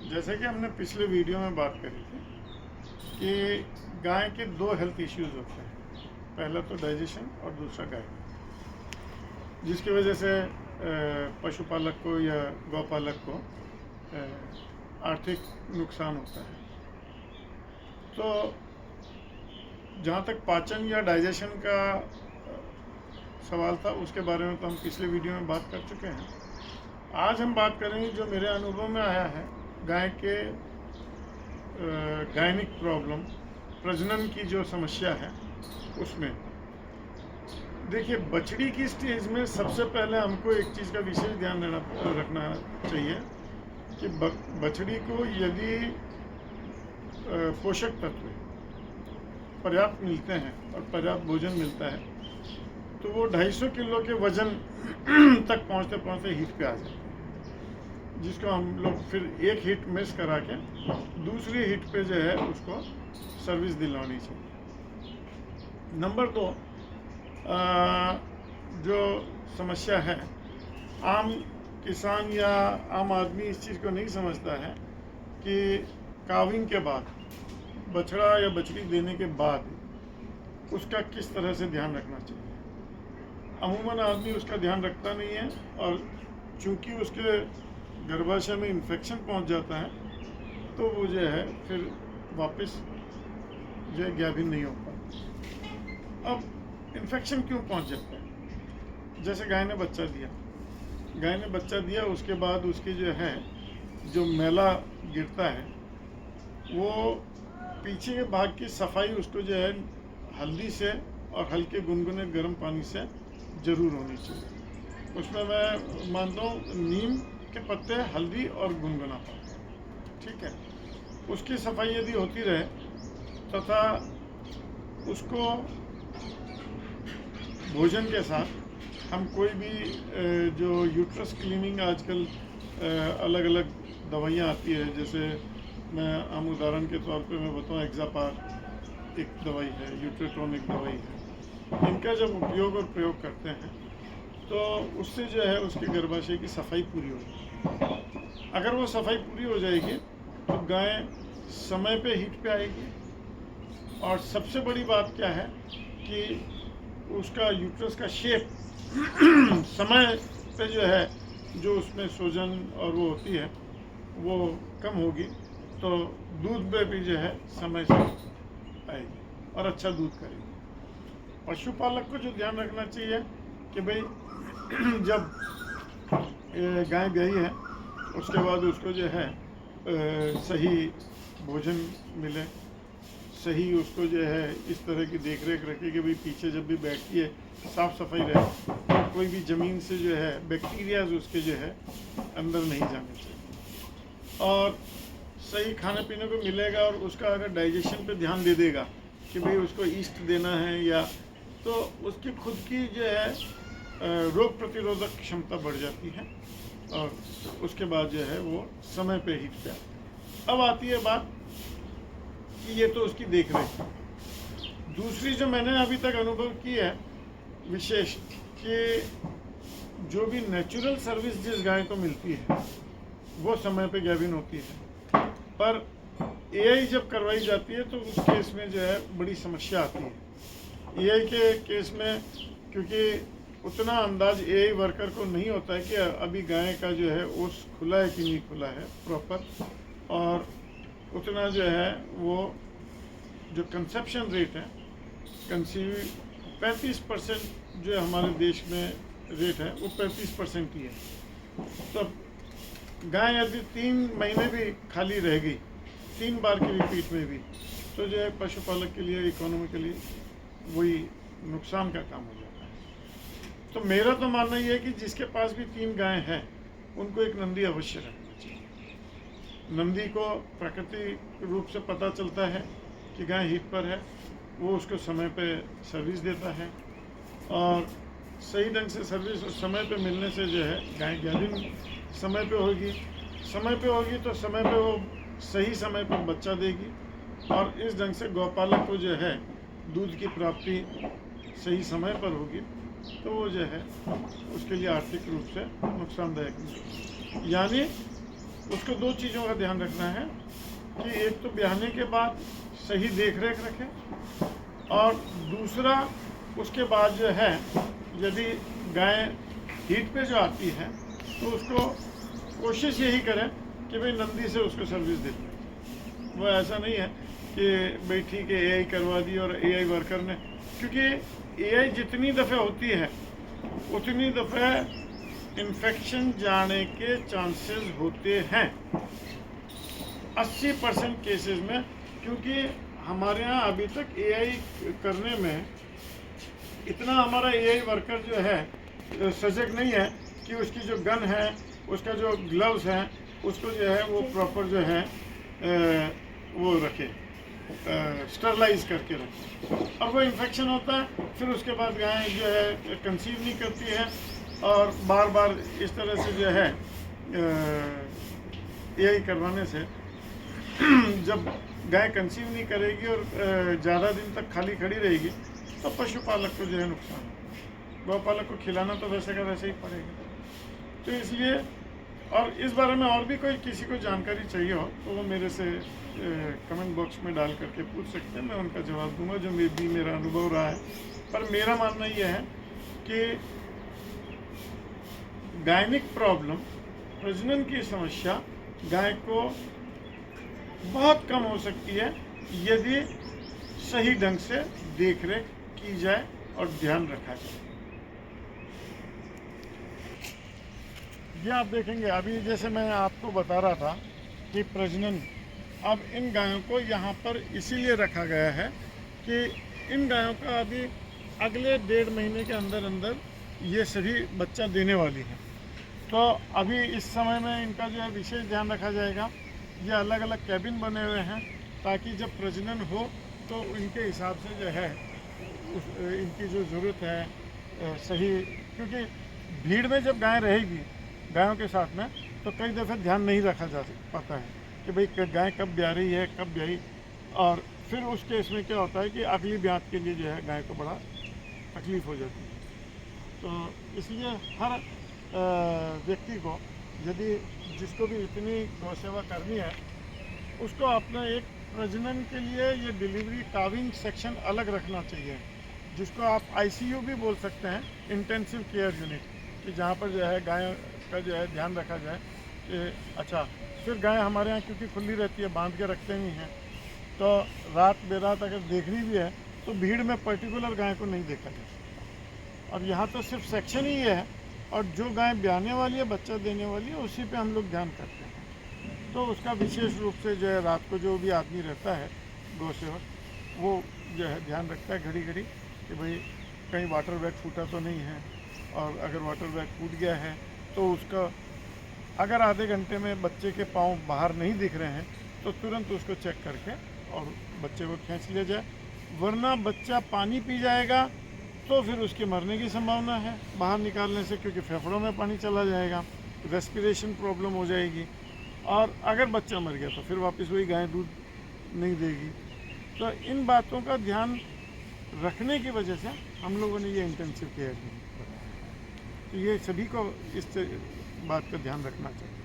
जैसे कि हमने पिछले वीडियो में बात करी थी कि गाय के दो हेल्थ इश्यूज होते हैं। पहला तो डाइजेशन और दूसरा गाय, जिसकी वजह से पशुपालक को या गौपालक को आर्थिक नुकसान होता है। तो जहाँ तक पाचन या डाइजेशन का सवाल था, उसके बारे में तो हम पिछले वीडियो में बात कर चुके हैं। आज हम बात करेंगे जो मेरे अनुभव में आया है गाय के गायनिक प्रॉब्लम, प्रजनन की जो समस्या है उसमें। देखिए, बछड़ी की स्टेज में सबसे पहले हमको एक चीज़ का विशेष ध्यान रखना चाहिए कि बछड़ी को यदि पोषक तत्व पर्याप्त मिलते हैं और पर्याप्त भोजन मिलता है तो वो 250 किलो के वजन तक पहुंचते पहुंचते हीट पे आ जाते हैं, जिसको हम लोग फिर एक हीट मिस करा के दूसरी हीट पे जो है उसको सर्विस दिलवानी चाहिए। नंबर 2, जो समस्या है, आम किसान या आम आदमी इस चीज़ को नहीं समझता है कि काविंग के बाद, बछड़ा या बछड़ी देने के बाद उसका किस तरह से ध्यान रखना चाहिए। अमूमन आदमी उसका ध्यान रखता नहीं है और चूंकि उसके गर्भाशय में इन्फेक्शन पहुंच जाता है तो वो जो है फिर वापस जो है गाभिन नहीं हो पाता। अब इन्फेक्शन क्यों पहुंच जाता है? जैसे गाय ने बच्चा दिया, उसके बाद उसकी जो है जो मैला गिरता है वो पीछे के भाग की सफाई उसको जो है हल्दी से और हल्के गुनगुने गर्म पानी से ज़रूर होनी चाहिए। उसमें मैं मानता हूँ नीम के पत्ते, हल्दी और गुनगुना पानी, ठीक है। उसकी सफाई यदि होती रहे तथा उसको भोजन के साथ हम कोई भी जो यूट्रस क्लीनिंग आजकल अलग अलग दवाइयाँ आती है, जैसे मैं आम उदाहरण के तौर पे मैं बताऊँ, एक्जापार एक दवाई है, यूट्रेटोन एक दवाई है। इनका जब उपयोग और प्रयोग करते हैं तो उससे जो है उसके गर्भाशय की सफाई पूरी होगी। अगर वो सफाई पूरी हो जाएगी तो गाय समय पे हीट पे आएगी। और सबसे बड़ी बात क्या है कि उसका यूट्रस का शेप समय पे जो है, जो उसमें सूजन और वो होती है वो कम होगी, तो दूध में भी जो है समय से आएगी और अच्छा दूध करेगी। पशुपालक को जो ध्यान रखना चाहिए कि भाई जब गाय ब्याही है उसके बाद उसको जो है सही भोजन मिले, सही उसको जो है इस तरह की देख रेख रखे कि भाई पीछे जब भी बैठती है साफ़ सफाई रहे, तो कोई भी ज़मीन से जो है बैक्टीरियाज उसके जो है अंदर नहीं जाने चाहिए। और सही खाने पीने को मिलेगा और उसका अगर डाइजेशन पे ध्यान दे देगा कि भाई उसको ईस्ट देना है या, तो उसकी खुद की जो है रोग प्रतिरोधक क्षमता बढ़ जाती है और उसके बाद जो है वो समय पे हीट पे आती है। अब आती है बात कि ये तो उसकी देख रेख। दूसरी जो मैंने अभी तक अनुभव की है विशेष, कि जो भी नेचुरल सर्विस जिस गाय को मिलती है वो समय पे गाभिन होती है, पर एआई जब करवाई जाती है तो उस केस में जो है बड़ी समस्या आती है। एआई के केस में क्योंकि उतना अंदाज एआई वर्कर को नहीं होता है कि अभी गाय का जो है ओस खुला है कि नहीं खुला है प्रॉपर, और उतना जो है वो जो कंसेप्शन रेट है, कंसीव 35% जो हमारे देश में रेट है वो 35% ही है। तो गाय यदि 3 महीने भी खाली रह गई, 3 बार की रिपीट में भी, तो जो है पशुपालक के लिए इकोनॉमिकली वही नुकसान का काम हो जाता है। तो मेरा तो मानना ये है कि जिसके पास भी 3 गाय हैं उनको एक नंदी अवश्य रखना चाहिए। नंदी को प्राकृतिक रूप से पता चलता है कि गाय हीट पर है, वो उसको समय पे सर्विस देता है और सही ढंग से सर्विस उस समय पे मिलने से जो है गाय गाभिन समय पे होगी तो समय पे वो सही समय पर बच्चा देगी और इस ढंग से गौपालक को जो है दूध की प्राप्ति सही समय पर होगी, तो वो जो है उसके लिए आर्थिक रूप से नुकसानदायक नहीं। यानी उसको दो चीज़ों का ध्यान रखना है कि एक तो ब्याहने के बाद सही देख रेख रखें, और दूसरा उसके बाद जो है यदि गाय हीट पे जो आती है तो उसको कोशिश यही करें कि भाई नंदी से उसको सर्विस दे दें। वो ऐसा नहीं है कि भाई ठीक है एआई करवा दी और एआई वर्कर ने, क्योंकि एआई जितनी दफ़े होती है उतनी दफ़े इन्फेक्शन जाने के चांसेस होते हैं 80% केसेस में, क्योंकि हमारे यहाँ अभी तक एआई करने में इतना हमारा एआई वर्कर जो है सजग नहीं है कि उसकी जो गन है, उसका जो ग्लव्स हैं, उसको जो है वो प्रॉपर जो है वो रखे, स्टरलाइज करके रखे, और वो इन्फेक्शन होता है। फिर उसके बाद गाय जो है कंसीव नहीं करती है, और बार बार इस तरह से जो है एआई करवाने से जब गाय कंसीव नहीं करेगी और ज़्यादा दिन तक खाली खड़ी रहेगी तो पशुपालक को जो है नुकसान, गौपालक को खिलाना तो वैसे का वैसे ही पड़ेगा। तो इसलिए, और इस बारे में और भी कोई किसी को जानकारी चाहिए हो तो वो मेरे से कमेंट बॉक्स में डाल करके पूछ सकते हैं, मैं उनका जवाब दूंगा जो भी मेरा अनुभव रहा है। पर मेरा मानना ये है कि गायनिक प्रॉब्लम, प्रजनन की समस्या गाय को बहुत कम हो सकती है यदि सही ढंग से देख रेख की जाए और ध्यान रखा जाए। ये आप देखेंगे अभी जैसे मैं आपको बता रहा था कि प्रजनन, अब इन गायों को यहाँ पर इसीलिए रखा गया है कि इन गायों का अभी अगले 1.5 महीने के अंदर अंदर ये सभी बच्चा देने वाली हैं। तो अभी इस समय में इनका जो है विशेष ध्यान रखा जाएगा। ये अलग अलग कैबिन बने हुए हैं ताकि जब प्रजनन हो तो इनके हिसाब से जो है इनकी जो ज़रूरत है सही, क्योंकि भीड़ में जब गाय रहेगी गायों के साथ में तो कई दफ़े ध्यान नहीं रखा जा पाता है कि भाई गाय कब ब्याह रही है, कब ब्याही, और फिर उस केस में क्या होता है कि अगली ब्याह के लिए जो है गाय को बड़ा तकलीफ़ हो जाती है। तो इसलिए हर व्यक्ति को, यदि जिसको भी इतनी गौ सेवा करनी है, उसको अपना एक प्रजनन के लिए ये डिलीवरी काविंग सेक्शन अलग रखना चाहिए, जिसको आप आईसीयू भी बोल सकते हैं, इंटेंसिव केयर यूनिट, कि जहाँ पर जो है गाय का जो है ध्यान रखा जाए कि अच्छा। फिर गाय हमारे यहाँ क्योंकि खुली रहती है, बांध के रखते नहीं हैं, तो रात बेरात अगर देखनी भी है तो भीड़ में पर्टिकुलर गाय को नहीं देखा जाए। अब यहाँ तो सिर्फ सेक्शन ही है, और जो गाय ब्याहने वाली है, बच्चा देने वाली है, उसी पे हम लोग ध्यान करते हैं। तो उसका विशेष रूप से जो है रात को जो भी आदमी रहता है गौ सेवक, वो जो है ध्यान रखता है घड़ी घड़ी कि भाई कहीं वाटर बैग फूटा तो नहीं है, और अगर वाटर बैग फूट गया है तो उसका, अगर आधे घंटे में बच्चे के पाँव बाहर नहीं दिख रहे हैं तो तुरंत उसको चेक करके और बच्चे को खींच लिया जाए, वरना बच्चा पानी पी जाएगा तो फिर उसके मरने की संभावना है बाहर निकालने से, क्योंकि फेफड़ों में पानी चला जाएगा, रेस्पिरेशन प्रॉब्लम हो जाएगी, और अगर बच्चा मर गया तो फिर वापस वही गाय दूध नहीं देगी। तो इन बातों का ध्यान रखने की वजह से हम लोगों ने ये इंटेंसिव केयर की, तो ये सभी को इस बात का ध्यान रखना चाहिए।